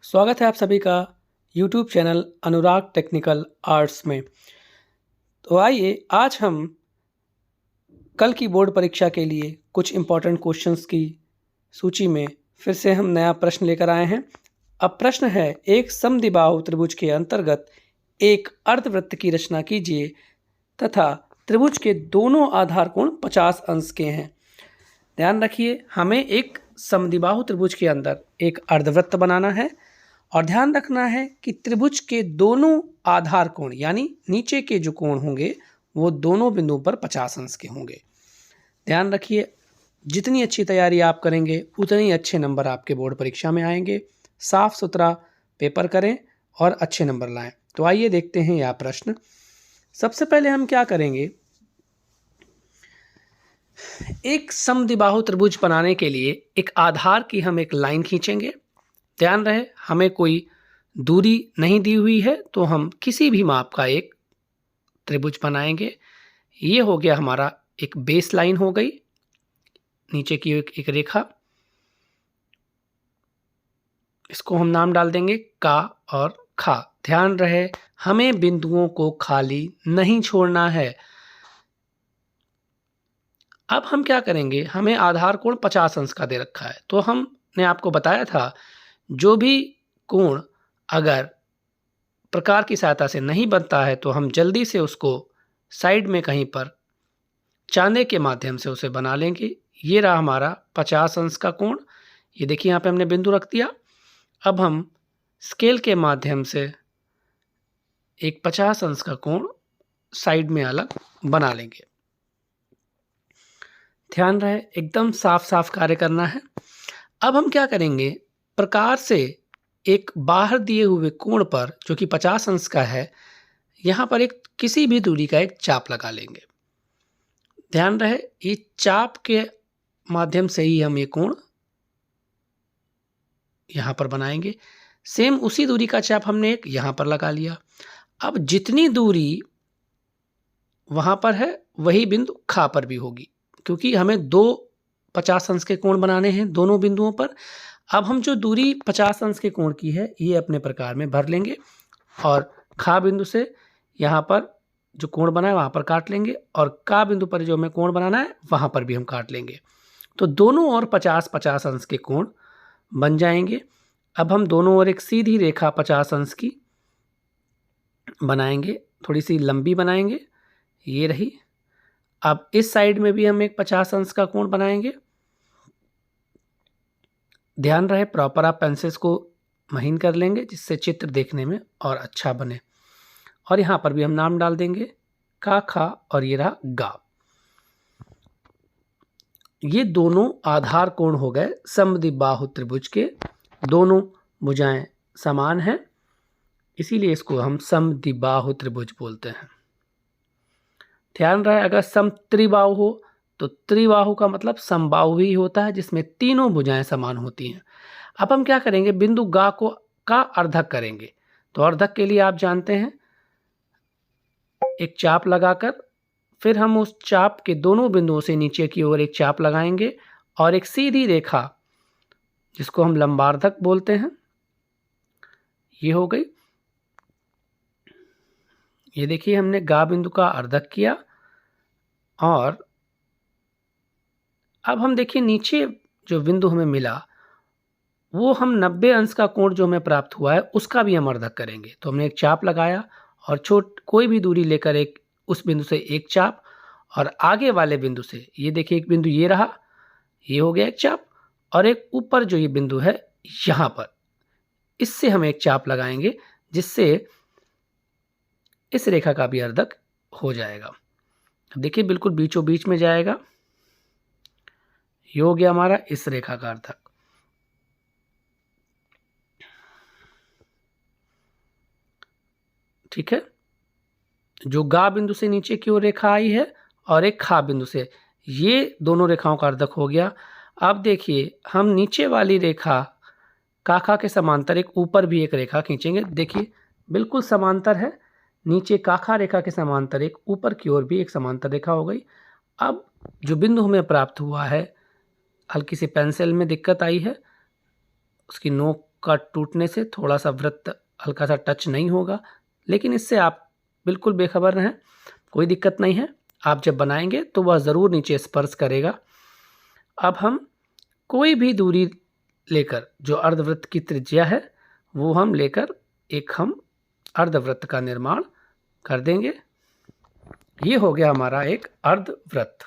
स्वागत है आप सभी का YouTube चैनल अनुराग टेक्निकल आर्ट्स में। तो आइए आज हम कल की बोर्ड परीक्षा के लिए कुछ इम्पोर्टेंट क्वेश्चंस की सूची में फिर से हम नया प्रश्न लेकर आए हैं। अब प्रश्न है, एक समद्विबाहु त्रिभुज के अंतर्गत एक अर्धवृत्त की रचना कीजिए तथा त्रिभुज के दोनों आधार कोण 50 अंश के हैं। ध्यान रखिए, हमें एक समद्विबाहु त्रिभुज के अंदर एक अर्धवृत्त बनाना है और ध्यान रखना है कि त्रिभुज के दोनों आधार कोण यानी नीचे के जो कोण होंगे वो दोनों बिंदुओं पर 50 अंश के होंगे। ध्यान रखिए, जितनी अच्छी तैयारी आप करेंगे उतने ही अच्छे नंबर आपके बोर्ड परीक्षा में आएंगे। साफ सुथरा पेपर करें और अच्छे नंबर लाएं। तो आइए देखते हैं यह प्रश्न। सबसे पहले हम क्या करेंगे, एक समद्विबाहु त्रिभुज बनाने के लिए एक आधार की हम एक लाइन खींचेंगे। ध्यान रहे, हमें कोई दूरी नहीं दी हुई है तो हम किसी भी माप का एक त्रिभुज बनाएंगे। ये हो गया हमारा एक बेस लाइन हो गई, नीचे की एक रेखा, इसको हम नाम डाल देंगे का और खा। ध्यान रहे, हमें बिंदुओं को खाली नहीं छोड़ना है। अब हम क्या करेंगे, हमें आधार कोण 50 अंश का दे रखा है तो हमने आपको बताया था जो भी कोण अगर प्रकार की सहायता से नहीं बनता है तो हम जल्दी से उसको साइड में कहीं पर चांदे के माध्यम से उसे बना लेंगे। ये रहा हमारा 50 अंश का कोण। ये देखिए यहाँ पे हमने बिंदु रख दिया। अब हम स्केल के माध्यम से एक 50 अंश का कोण साइड में अलग बना लेंगे। ध्यान रहे, एकदम साफ साफ कार्य करना है। अब हम क्या करेंगे, प्रकार से एक बाहर दिए हुए कोण पर जो कि 50 अंश का है, यहाँ पर एक किसी भी दूरी का एक चाप लगा लेंगे। ध्यान रहे, ये चाप के माध्यम से ही हम ये कोण यहाँ पर बनाएंगे। सेम उसी दूरी का चाप हमने एक यहाँ पर लगा लिया। अब जितनी दूरी वहाँ पर है वही बिंदु खा पर भी होगी, क्योंकि हमें दो 50 अंश के कोण बनाने हैं दोनों बिंदुओं पर। अब हम जो दूरी 50 अंश के कोण की है ये अपने प्रकार में भर लेंगे और खा बिंदु से यहाँ पर जो कोण बना है वहाँ पर काट लेंगे और का बिंदु पर जो हमें कोण बनाना है वहाँ पर भी हम काट लेंगे। तो दोनों ओर 50-50 अंश के कोण बन जाएंगे। अब हम दोनों ओर एक सीधी रेखा 50 अंश की बनाएंगे, थोड़ी सी लंबी बनाएंगे, ये रही। अब इस साइड में भी हम एक 50 अंश का कोण बनाएंगे। ध्यान रहे, प्रॉपर आप पेंसिल्स को महीन कर लेंगे जिससे चित्र देखने में और अच्छा बने। और यहाँ पर भी हम नाम डाल देंगे का खा और ये रहा गा। ये दोनों आधार कोण हो गए समद्विबाहु त्रिभुज के। दोनों भुजाएं समान हैं, इसीलिए इसको हम समद्विबाहु त्रिभुज बोलते हैं। ध्यान रहे, अगर समत्रिबाहु हो तो त्रिबाहु का मतलब समबाहु ही होता है जिसमें तीनों भुजाएं समान होती हैं। अब हम क्या करेंगे, बिंदु गा को का अर्धक करेंगे। तो अर्धक के लिए आप जानते हैं, एक चाप लगाकर फिर हम उस चाप के दोनों बिंदुओं से नीचे की ओर एक चाप लगाएंगे और एक सीधी रेखा जिसको हम लंबार्धक बोलते हैं, ये हो गई। ये देखिए, हमने गा बिंदु का अर्धक किया और अब हम देखिए नीचे जो बिंदु हमें मिला वो हम 90 अंश का कोण जो हमें प्राप्त हुआ है उसका भी हम अर्धक करेंगे। तो हमने एक चाप लगाया और कोई भी दूरी लेकर एक उस बिंदु से एक चाप और आगे वाले बिंदु से, ये देखिए एक बिंदु ये रहा, ये हो गया एक चाप, और एक ऊपर जो ये बिंदु है यहाँ पर, इससे हम एक चाप लगाएंगे जिससे इस रेखा का भी अर्धक हो जाएगा। देखिए बिल्कुल बीचों बीच में जाएगा, ये हो गया हमारा इस रेखा का अर्धक। ठीक है, जो गा बिंदु से नीचे की ओर रेखा आई है और एक खा बिंदु से, ये दोनों रेखाओं का अर्धक हो गया। अब देखिए, हम नीचे वाली रेखा काखा के समांतर एक ऊपर भी एक रेखा खींचेंगे। देखिए बिल्कुल समांतर है, नीचे काखा रेखा के समांतर एक ऊपर की ओर भी एक समांतर रेखा हो गई। अब जो बिंदु हमें प्राप्त हुआ है, हल्की सी पेंसिल में दिक्कत आई है, उसकी नोक का टूटने से थोड़ा सा वृत्त हल्का सा टच नहीं होगा, लेकिन इससे आप बिल्कुल बेखबर रहें, कोई दिक्कत नहीं है। आप जब बनाएंगे तो वह ज़रूर नीचे स्पर्श करेगा। अब हम कोई भी दूरी लेकर, जो अर्धवृत्त की त्रिज्या है वो हम लेकर एक अर्धवृत्त का निर्माण कर देंगे। ये हो गया हमारा एक अर्धवृत्त।